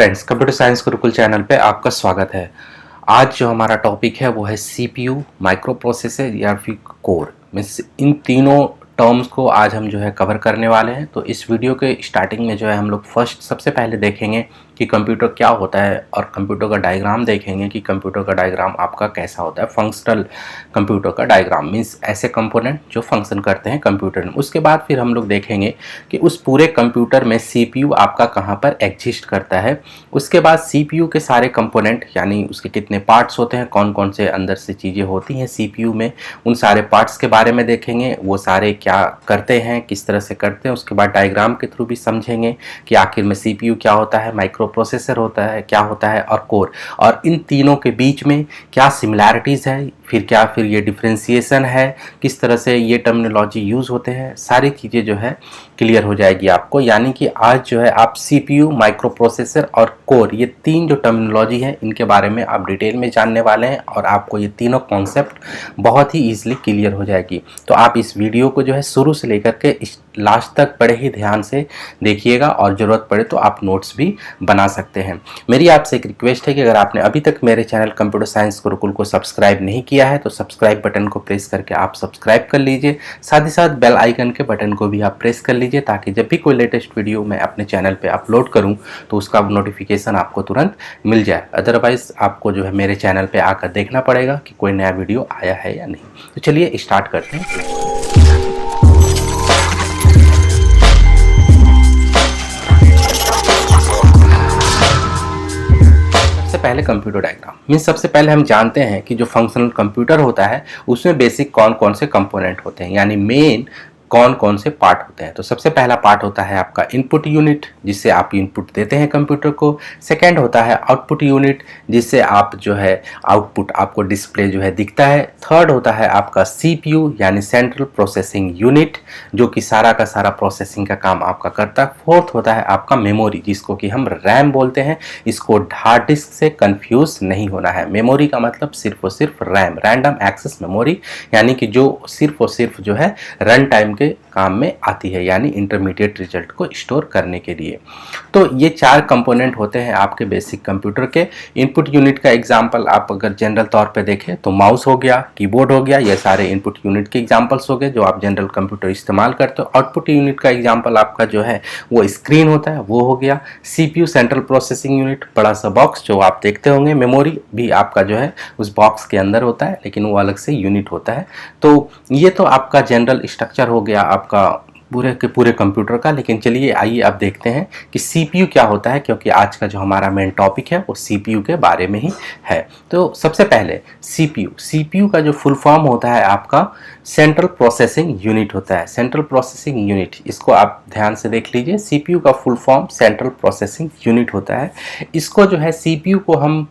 Friends, computer science Gurukul channel पे आपका स्वागत है। आज जो हमारा टॉपिक है वो है सीपीयू, माइक्रो प्रोसेसर या फिर कोर। मीन्स इन तीनों टर्म्स को आज हम जो है कवर करने वाले हैं। तो इस वीडियो के स्टार्टिंग में जो है हम लोग सबसे पहले देखेंगे कि कंप्यूटर क्या होता है और कंप्यूटर का डायग्राम देखेंगे कि कंप्यूटर का डायग्राम आपका कैसा होता है। फंक्शनल कंप्यूटर का डायग्राम मीन्स ऐसे कंपोनेंट जो फंक्शन करते हैं कंप्यूटर में। उसके बाद फिर हम लोग देखेंगे कि उस पूरे कंप्यूटर में सीपीयू आपका कहाँ पर एग्जिस्ट करता है। उसके बाद सीपीयू के सारे कंपोनेंट यानी उसके कितने पार्ट्स होते हैं, कौन कौन से अंदर से चीज़ें होती हैं सीपीयू में, उन सारे पार्ट्स के बारे में देखेंगे। वो सारे क्या करते हैं, किस तरह से करते हैं। उसके बाद डायग्राम के थ्रू भी समझेंगे कि आखिर में सीपीयू क्या होता है, माइक्रो प्रोसेसर होता है क्या होता है, और कोर, और इन तीनों के बीच में क्या सिमिलैरिटीज़ है, फिर ये डिफ्रेंसिएशन है, किस तरह से ये टर्मिनोलॉजी यूज़ होते हैं। सारी चीज़ें जो है क्लियर हो जाएगी आपको। यानी कि आज जो है आप सीपीयू, माइक्रो प्रोसेसर और कोर, ये तीन जो टर्मिनोलॉजी है इनके बारे में आप डिटेल में जानने वाले हैं और आपको ये तीनों कॉन्सेप्ट बहुत ही ईजिली क्लियर हो जाएगी। तो आप इस वीडियो को जो है शुरू से लेकर के लास्ट तक बड़े ही ध्यान से देखिएगा और ज़रूरत पड़े तो आप नोट्स भी बना सकते हैं। मेरी आपसे एक रिक्वेस्ट है कि अगर आपने अभी तक मेरे चैनल कंप्यूटर साइंस गुरुकुल को सब्सक्राइब नहीं किया है तो सब्सक्राइब बटन को प्रेस करके आप सब्सक्राइब कर लीजिए। साथ ही साथ बेल आइकन के बटन को भी आप प्रेस कर लीजिए ताकि जब भी कोई लेटेस्ट वीडियो मैं अपने चैनल पे अपलोड करूं तो उसका नोटिफिकेशन आपको तुरंत मिल जाए। अदरवाइज आपको जो है मेरे चैनल पे आकर देखना पड़ेगा कि कोई नया वीडियो आया है या नहीं। तो चलिए स्टार्ट करते हैं। पहले कंप्यूटर डायग्राम मीन्स सबसे पहले हम जानते हैं कि जो फंक्शनल कंप्यूटर होता है उसमें बेसिक कौन कौन से कंपोनेंट होते हैं, यानी मेन कौन कौन से पार्ट होते हैं। तो सबसे पहला पार्ट होता है आपका इनपुट यूनिट, जिससे आप इनपुट देते हैं कंप्यूटर को। सेकंड होता है आउटपुट यूनिट, जिससे आप जो है आउटपुट आपको डिस्प्ले जो है दिखता है। थर्ड होता है आपका सीपीयू यानी सेंट्रल प्रोसेसिंग यूनिट, जो कि सारा का सारा प्रोसेसिंग का काम आपका करता है। फोर्थ होता है आपका मेमोरी, जिसको कि हम रैम बोलते हैं। इसको हार्ड डिस्क से कंफ्यूज नहीं होना है। मेमोरी का मतलब सिर्फ और सिर्फ रैम, रैंडम एक्सेस मेमोरी, यानी कि जो सिर्फ और सिर्फ जो है रन टाइम के काम में आती है, यानी इंटरमीडिएट रिजल्ट को स्टोर करने के लिए। तो ये चार कंपोनेंट होते हैं आपके बेसिक कंप्यूटर के। इनपुट यूनिट का एग्जांपल आप अगर जनरल तौर पे देखें तो माउस हो गया, कीबोर्ड हो गया, ये सारे इनपुट यूनिट के एग्जांपल्स हो गए जो आप जनरल कंप्यूटर इस्तेमाल करते हो। आउटपुट यूनिट का एग्जांपल आपका जो है वो स्क्रीन होता है, वो हो गया। सीपीयू सेंट्रल प्रोसेसिंग यूनिट, बड़ा सा बॉक्स जो आप देखते होंगे। मेमोरी भी आपका जो है उस बॉक्स के अंदर होता है, लेकिन वो अलग से यूनिट होता है। तो ये तो आपका जनरल स्ट्रक्चर हो गया आपका पूरे के पूरे कंप्यूटर का। लेकिन चलिए आइए अब देखते हैं कि सीपीयू क्या होता है, क्योंकि आज का जो हमारा मेन टॉपिक है वो सीपीयू के बारे में ही है। तो सबसे पहले सीपीयू का जो फुल फॉर्म होता है आपका सेंट्रल प्रोसेसिंग यूनिट होता है। सेंट्रल प्रोसेसिंग यूनिट, इसको आप ध्यान से देख लीजिए। सीपीयू का full form central processing unit होता है। इसको जो है सीपीयू को हम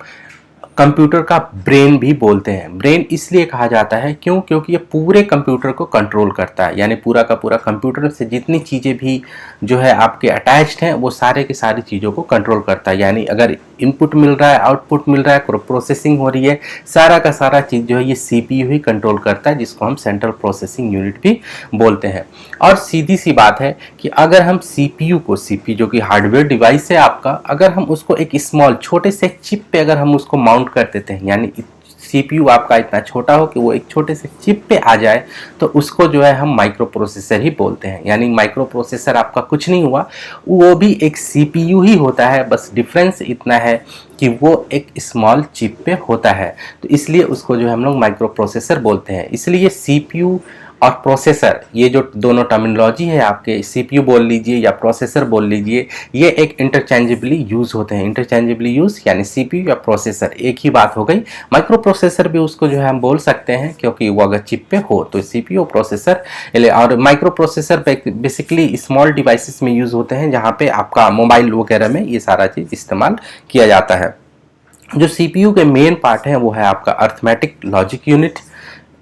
कंप्यूटर का ब्रेन भी बोलते हैं। ब्रेन इसलिए कहा जाता है क्योंकि ये पूरे कंप्यूटर को कंट्रोल करता है, यानी पूरा का पूरा कंप्यूटर से जितनी चीज़ें भी जो है आपके अटैच्ड हैं वो सारे की सारी चीज़ों को कंट्रोल करता है। यानी अगर इनपुट मिल रहा है, आउटपुट मिल रहा है, प्रोसेसिंग हो रही है, सारा का सारा चीज़ जो है ये सीपीयू ही कंट्रोल करता है, जिसको हम सेंट्रल प्रोसेसिंग यूनिट भी बोलते हैं। और सीधी सी बात है कि अगर हम सीपीयू जो कि हार्डवेयर डिवाइस है आपका, अगर हम उसको एक स्मॉल छोटे से चिप पे अगर हम उसको माउंट कर देते हैं, यानी सीपीयू आपका इतना छोटा हो कि वो एक छोटे से चिप पे आ जाए, तो उसको जो है हम माइक्रो प्रोसेसर ही बोलते हैं। यानी माइक्रो प्रोसेसर आपका कुछ नहीं हुआ, वो भी एक सीपीयू ही होता है, बस डिफरेंस इतना है कि वो एक स्मॉल चिप पे होता है। तो इसलिए उसको जो है हम लोग माइक्रो प्रोसेसर बोलते हैं। इसलिए सीपीयू और प्रोसेसर, ये जो दोनों टर्मिनोलॉजी है आपके, सीपीयू बोल लीजिए या प्रोसेसर बोल लीजिए, ये एक इंटरचेंजेबली यूज होते हैं। इंटरचेंजेबली यूज यानी सीपीयू या प्रोसेसर एक ही बात हो गई। माइक्रो प्रोसेसर भी उसको जो है हम बोल सकते हैं, क्योंकि वो अगर चिप पे हो तो सीपीयू प्रोसेसर। और micro processor basically small devices में यूज होते हैं, जहाँ पे आपका मोबाइल वगैरह में ये सारा चीज़ इस्तेमाल किया जाता है। जो सीपीयू के मेन पार्ट हैं वो है आपका arithmetic logic unit,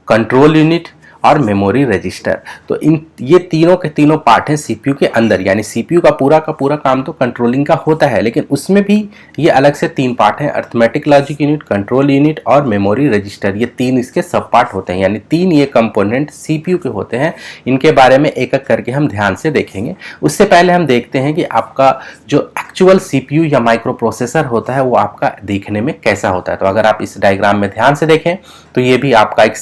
control unit और मेमोरी रजिस्टर। तो इन ये तीनों के तीनों पार्ट हैं सीपीयू के अंदर, यानी सीपीयू का पूरा काम तो कंट्रोलिंग का होता है, लेकिन उसमें भी ये अलग से 3 पार्ट हैं, arithmetic logic unit, control unit और मेमोरी रजिस्टर। ये 3 इसके सब पार्ट होते हैं, यानी 3 ये कंपोनेंट सीपीयू के होते हैं। इनके बारे में एक एक करके हम ध्यान से देखेंगे। उससे पहले हम देखते हैं कि आपका जो एक्चुअल सीपीयू या माइक्रो प्रोसेसर होता है वो आपका देखने में कैसा होता है। तो अगर आप इस डायग्राम में ध्यान से देखें तो ये भी आपका एक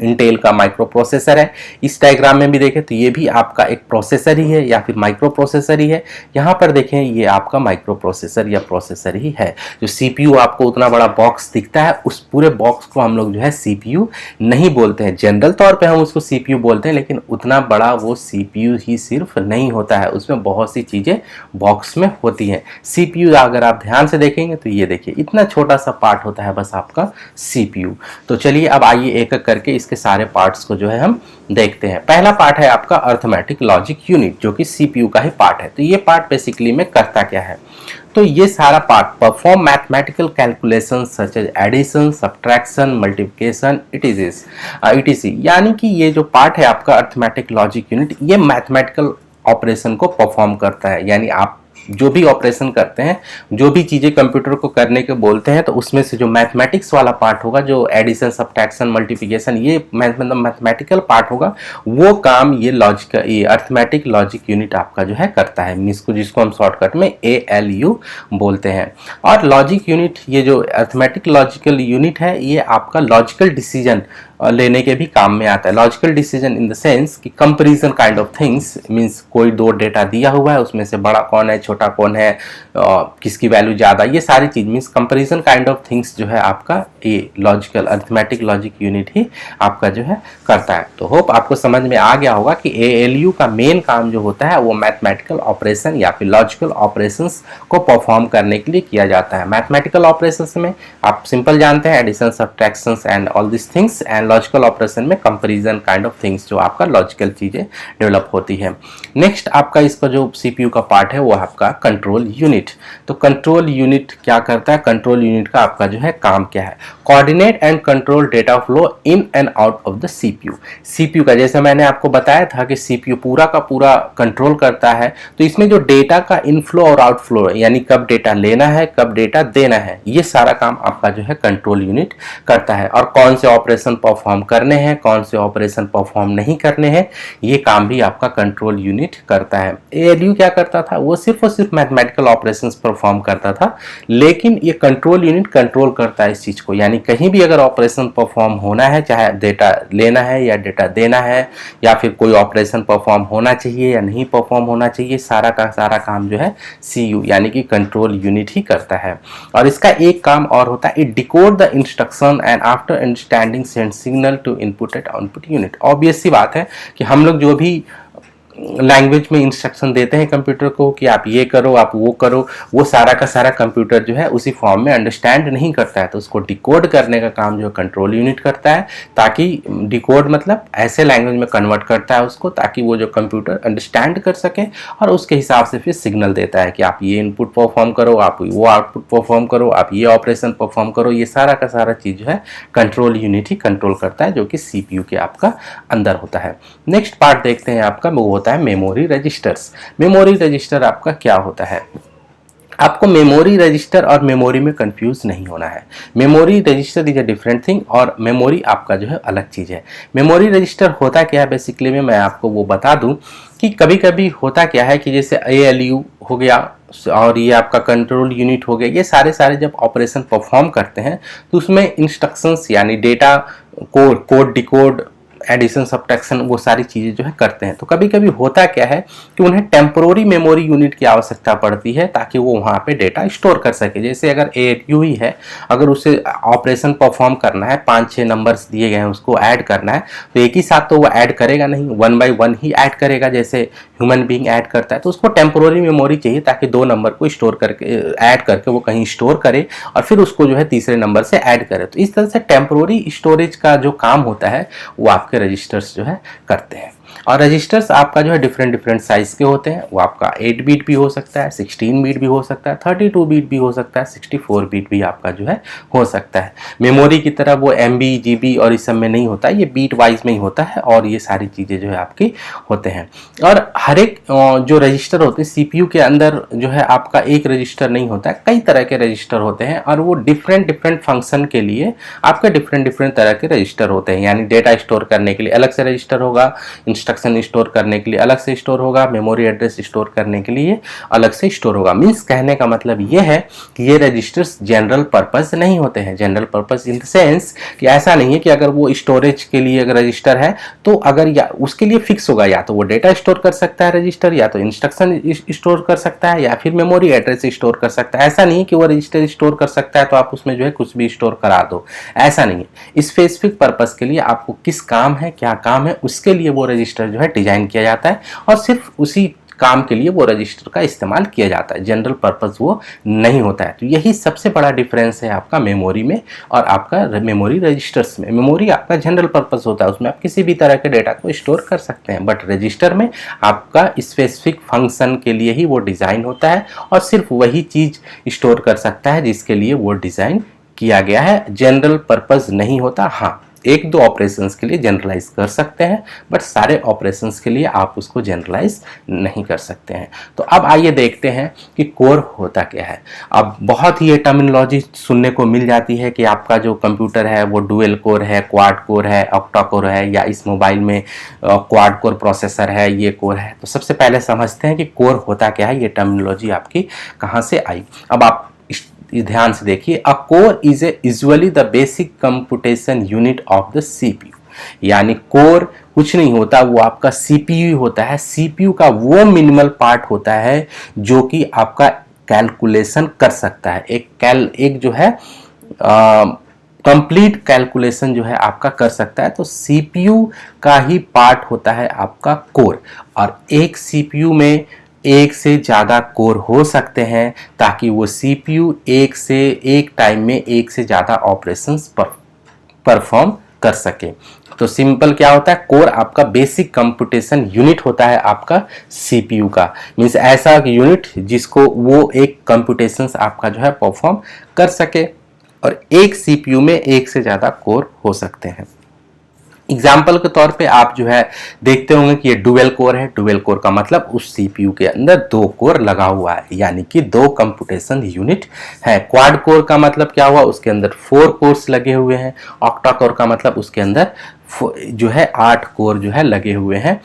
इंटेल का माइक्रो प्रोसेसर है। इस डायग्राम में भी देखें तो ये भी आपका एक प्रोसेसर ही है या फिर माइक्रो प्रोसेसर ही है। यहाँ पर देखें ये आपका माइक्रो प्रोसेसर या प्रोसेसर ही है। जो सीपीयू आपको उतना बड़ा बॉक्स दिखता है, उस पूरे बॉक्स को हम लोग जो है सीपीयू नहीं बोलते हैं। जनरल तौर पे हम उसको सीपीयू बोलते हैं, लेकिन उतना बड़ा वो सीपीयू ही सिर्फ नहीं होता है, उसमें बहुत सी चीज़ें बॉक्स में होती हैं। सीपीयू अगर आप ध्यान से देखेंगे तो ये देखिए इतना छोटा सा पार्ट होता है बस आपका सीपीयू। तो चलिए अब आइए एक एक करके इसके सारे पार्ट्स को जो है हम देखते हैं। पहला पार्ट है आपका अरिथमेटिक लॉजिक यूनिट, जो कि सीपीयू का ही पार्ट है। तो ये पार्ट बेसिकली में करता क्या है, तो ये सारा part perform mathematical calculation such as addition, subtraction, multiplication, etc. यानी कि ये जो पार्ट है आपका अरिथमेटिक लॉजिक यूनिट, ये मैथमेटिकल ऑपरेशन को परफॉर्म करता है। यानी आप जो भी ऑपरेशन करते हैं, जो भी चीज़ें कंप्यूटर को करने के बोलते हैं, तो उसमें से जो मैथमेटिक्स वाला पार्ट होगा, जो एडिशन, सब्ट्रैक्शन, मल्टीप्लिकेशन, ये मतलब मैथमेटिकल पार्ट होगा, वो काम ये अरिथमेटिक लॉजिक यूनिट आपका जो है करता है, जिसको हम शॉर्टकट में ALU बोलते हैं। और लॉजिक यूनिट, ये जो अरिथमेटिक लॉजिकल यूनिट है, ये आपका लॉजिकल डिसीजन लेने के भी काम में आता है। Logical decision in the sense कि comparison kind of things, means कोई 2 डेटा दिया हुआ है, उसमें से बड़ा कौन है, छोटा कौन है, किसकी वैल्यू ज़्यादा, ये सारी चीज़ means comparison kind of things जो है आपका ये लॉजिकल अरिथमेटिक लॉजिक यूनिट ही आपका जो है करता है। तो होप आपको समझ में आ गया होगा कि ALU का मेन काम जो होता है वो मैथमेटिकल ऑपरेशन या फिर लॉजिकल ऑपरेशंस को परफॉर्म करने के लिए किया जाता है। मैथमेटिकल ऑपरेशंस में आप सिंपल जानते हैं addition, subtractions and all this things, and logical operation में कंपैरिजन काइंड ऑफ थिंग्स, जो आपका लॉजिकल चीजें डेवलप होती है। नेक्स्ट आपका इसका जो सीपीयू का पार्ट है वो आपका कंट्रोल यूनिट। तो कंट्रोल यूनिट क्या करता है, कंट्रोल यूनिट का आपका जो है काम क्या है, coordinate and control data flow in and out of the CPU. CPU का जैसे मैंने आपको बताया था कि सीपीयू पूरा का पूरा कंट्रोल करता है, तो इसमें जो डेटा का इनफ्लो और आउटफ्लो है, यानी कब डेटा लेना है, कब डेटा देना है, ये सारा काम आपका जो है कंट्रोल यूनिट करता है। और कौन से ऑपरेशन परफॉर्म करने हैं, कौन से ऑपरेशन परफॉर्म नहीं करने हैं, ये काम भी आपका कंट्रोल यूनिट करता है। ALU क्या करता था, वो सिर्फ और सिर्फ मैथमेटिकल ऑपरेशंस परफॉर्म करता था, लेकिन ये कंट्रोल यूनिट कंट्रोल करता है इस चीज को। यानी कहीं भी अगर ऑपरेशन परफॉर्म होना है, चाहे डेटा लेना है या डेटा देना है, या फिर कोई ऑपरेशन परफॉर्म होना चाहिए या नहीं परफॉर्म होना चाहिए, सारा का सारा काम जो है CU यानी कि कंट्रोल यूनिट ही करता है। और इसका एक काम और होता है, it decode the instruction and after understanding send signal to input and output unit. Obvious सी बात है कि हम लोग जो भी लैंग्वेज में इंस्ट्रक्शन देते हैं कंप्यूटर को कि आप ये करो, आप वो करो, वो सारा का सारा कंप्यूटर जो है उसी फॉर्म में अंडरस्टैंड नहीं करता है। तो उसको डिकोड करने का काम जो कंट्रोल यूनिट करता है, ताकि डिकोड मतलब ऐसे लैंग्वेज में कन्वर्ट करता है उसको, ताकि वो जो कंप्यूटर अंडरस्टैंड कर सके और उसके हिसाब से फिर सिग्नल देता है कि आप ये इनपुट परफॉर्म करो, आप वो आउटपुट परफॉर्म करो, आप ये ऑपरेशन परफॉर्म करो। ये सारा का सारा चीज़ जो है कंट्रोल यूनिट ही कंट्रोल करता है, जो कि CPU के आपका अंदर होता है। नेक्स्ट पार्ट देखते हैं आपका, वो होता है मेमोरी रजिस्टर्स। मेमोरी रजिस्टर आपका क्या होता है, आपको मेमोरी रजिस्टर और मेमोरी में कंफ्यूज नहीं होना है। Memory register is a different thing और मेमोरी आपका जो है अलग चीज़ है। मेमोरी रजिस्टर होता क्या है बेसिकली में मैं आपको वो बता दूं कि कभी कभी होता क्या है कि जैसे ALU हो गया और ये आपका कंट्रोल यूनिट हो गया, ये सारे जब ऑपरेशन परफॉर्म करते हैं तो उसमें इंस्ट्रक्शंस यानी data code decode, addition, subtraction, वो सारी चीज़ें जो है करते हैं। तो कभी कभी होता क्या है कि उन्हें टेम्पोररी मेमोरी यूनिट की आवश्यकता पड़ती है ताकि वो वहाँ पे डेटा स्टोर कर सके। जैसे अगर ALU ही है, अगर उसे ऑपरेशन परफॉर्म करना है, 5-6 नंबर्स दिए गए हैं, उसको ऐड करना है, तो एक ही साथ तो वो ऐड करेगा नहीं, 1 by 1 ही ऐड करेगा जैसे ह्यूमन बीइंग ऐड करता है। तो उसको टेम्पोररी मेमोरी चाहिए ताकि 2 नंबर को स्टोर करके ऐड करके वो कहीं स्टोर करे और फिर उसको जो है तीसरे नंबर से ऐड करे। तो इस तरह से टेम्पोररी स्टोरेज का जो काम होता है वो आपके रजिस्टर्स जो है करते हैं। और रजिस्टर्स आपका जो है डिफरेंट डिफरेंट साइज के होते हैं। वो आपका 8 बीट भी हो सकता है, 16 बीट भी हो सकता है, 32 बीट भी हो सकता है, 64 बीट भी आपका जो है हो सकता है। मेमोरी की तरह वो MB GB और इस सब में नहीं होता है, ये बीट वाइज में ही होता है और ये सारी चीज़ें जो है आपकी होते हैं। और हर एक जो रजिस्टर होते हैं CPU के अंदर जो है आपका एक रजिस्टर नहीं होता है, कई तरह के रजिस्टर होते हैं और वो डिफरेंट डिफरेंट फंक्शन के लिए आपके डिफरेंट डिफरेंट तरह के रजिस्टर होते हैं। यानी डेटा स्टोर करने के लिए अलग से रजिस्टर होगा, इंस्ट्रक्शन स्टोर करने के लिए अलग से स्टोर होगा, मेमोरी एड्रेस स्टोर करने के लिए अलग से स्टोर होगा। मीन्स कहने का मतलब ये है कि ये रजिस्टर्स जनरल पर्पस नहीं होते हैं। General purpose in the sense कि ऐसा नहीं है कि अगर वो स्टोरेज के लिए अगर रजिस्टर है तो अगर या उसके लिए फिक्स होगा, या तो वो डेटा स्टोर कर सकता है रजिस्टर, या तो इंस्ट्रक्शन स्टोर कर सकता है, या फिर मेमोरी एड्रेस स्टोर कर सकता है। ऐसा नहीं है कि वो रजिस्टर स्टोर कर सकता है तो आप उसमें जो है कुछ भी स्टोर करा दो, ऐसा नहीं है। स्पेसिफिक पर्पस के लिए आपको किस काम है, क्या काम है, उसके लिए वो रजिस्टर जो है डिजाइन किया जाता है और सिर्फ उसी काम के लिए वो रजिस्टर का इस्तेमाल किया जाता है। जनरल पर्पस वो नहीं होता है। तो यही सबसे बड़ा डिफरेंस है आपका मेमोरी में और आपका मेमोरी रजिस्टर्स में। मेमोरी आपका जनरल पर्पस होता है, उसमें आप किसी भी तरह के डेटा को स्टोर कर सकते हैं, बट रजिस्टर में आपका स्पेसिफिक फंक्शन के लिए ही वो डिज़ाइन होता है और सिर्फ वही चीज़ स्टोर कर सकता है जिसके लिए वो डिज़ाइन किया गया है। जनरल पर्पस नहीं होता। हाँ, एक दो ऑपरेशंस के लिए जनरलाइज कर सकते हैं, बट सारे ऑपरेशंस के लिए आप उसको जनरलाइज नहीं कर सकते हैं। तो अब आइए देखते हैं कि कोर होता क्या है। अब बहुत ही ये टर्मिनोलॉजी सुनने को मिल जाती है कि आपका जो कंप्यूटर है वो डुअल कोर है, क्वाड कोर है, ऑक्टा कोर है, या इस मोबाइल में क्वाड कोर प्रोसेसर है, ये कोर है। तो सबसे पहले समझते हैं कि कोर होता क्या है, ये टर्मिनोलॉजी आपकी कहाँ से आई। अब आप ध्यान से देखिए, a core is usually the basic computation unit of the CPU। यानी कोर कुछ नहीं होता, वो आपका CPU होता है। CPU का वो मिनिमल पार्ट होता है जो कि आपका कैलकुलेशन कर सकता है। एक जो है कंप्लीट कैलकुलेशन जो है आपका कर सकता है। तो CPU का ही पार्ट होता है आपका कोर। और एक CPU में एक से ज़्यादा कोर हो सकते हैं ताकि वो CPU एक टाइम में एक से ज़्यादा ऑपरेशंस परफॉर्म कर सके। तो सिंपल क्या होता है, कोर आपका बेसिक कंप्यूटेशन यूनिट होता है आपका CPU का। मीन्स ऐसा यूनिट जिसको वो एक कंप्यूटेशंस आपका जो है परफॉर्म कर सके। और एक CPU में एक से ज़्यादा कोर हो सकते हैं। एग्जाम्पल के तौर पे आप जो है देखते होंगे कि ये डुअल कोर है। डुअल कोर का मतलब उस CPU के अंदर दो कोर लगा हुआ है, यानी कि दो कंप्यूटेशन यूनिट है। क्वाड कोर का मतलब क्या हुआ, उसके अंदर 4 कोर्स लगे हुए हैं। ऑक्टा कोर का मतलब उसके अंदर जो है 8 कोर जो है लगे हुए हैं।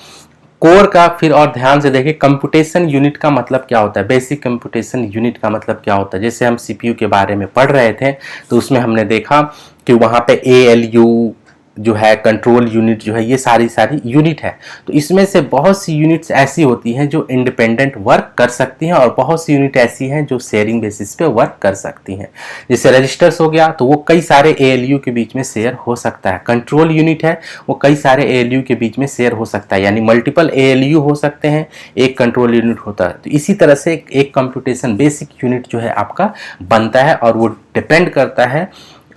कोर का फिर और ध्यान से देखिए, कंप्यूटेशन यूनिट का मतलब क्या होता है, बेसिक कंप्यूटेशन यूनिट का मतलब क्या होता है। जैसे हम CPU के बारे में पढ़ रहे थे तो उसमें हमने देखा कि वहाँ पे ALU जो है, कंट्रोल यूनिट जो है, ये सारी यूनिट है। तो इसमें से बहुत सी यूनिट्स ऐसी होती हैं जो इंडिपेंडेंट वर्क कर सकती हैं और बहुत सी यूनिट ऐसी हैं जो शेयरिंग बेसिस पे वर्क कर सकती हैं। जैसे रजिस्टर्स हो गया तो वो कई सारे ALU के बीच में शेयर हो सकता है। कंट्रोल यूनिट है वो कई सारे ALU के बीच में शेयर हो सकता है, यानी मल्टीपल ALU हो सकते हैं, एक कंट्रोल यूनिट होता है। तो इसी तरह से एक कंप्यूटेशन बेसिक यूनिट जो है आपका बनता है और वो डिपेंड करता है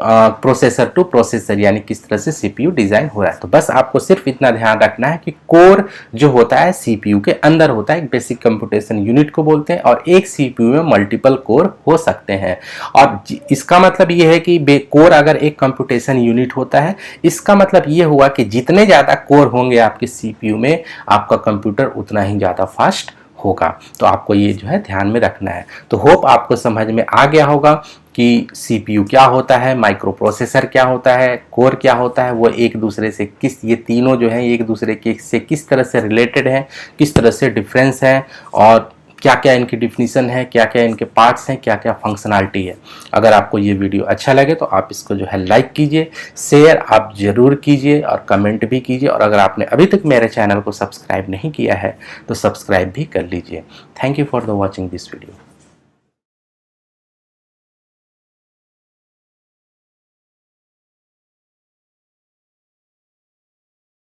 प्रोसेसर टू प्रोसेसर, यानी किस तरह से CPU डिजाइन हो रहा है। तो बस आपको सिर्फ इतना ध्यान रखना है कि कोर जो होता है CPU के अंदर होता है, एक बेसिक कंप्यूटेशन यूनिट को बोलते हैं, और एक CPU में मल्टीपल कोर हो सकते हैं। और इसका मतलब ये है कि कोर अगर एक कंप्यूटेशन यूनिट होता है, इसका मतलब ये हुआ कि जितने ज़्यादा कोर होंगे आपके CPU में, आपका कंप्यूटर उतना ही ज़्यादा फास्ट होगा। तो आपको ये जो है ध्यान में रखना है। तो होप आपको समझ में आ गया होगा कि CPU क्या होता है, माइक्रो प्रोसेसर क्या होता है, कोर क्या होता है, वो एक दूसरे से ये तीनों जो हैं एक दूसरे के से किस तरह से रिलेटेड हैं, किस तरह से डिफरेंस है, और क्या क्या इनकी डिफिनीशन है, क्या क्या इनके पार्ट्स हैं, क्या क्या फंक्शनलिटी है। अगर आपको ये वीडियो अच्छा लगे तो आप इसको जो है लाइक कीजिए, शेयर आप ज़रूर कीजिए और कमेंट भी कीजिए। और अगर आपने अभी तक मेरे चैनल को सब्सक्राइब नहीं किया है तो सब्सक्राइब भी कर लीजिए। Thank you for the watching this video.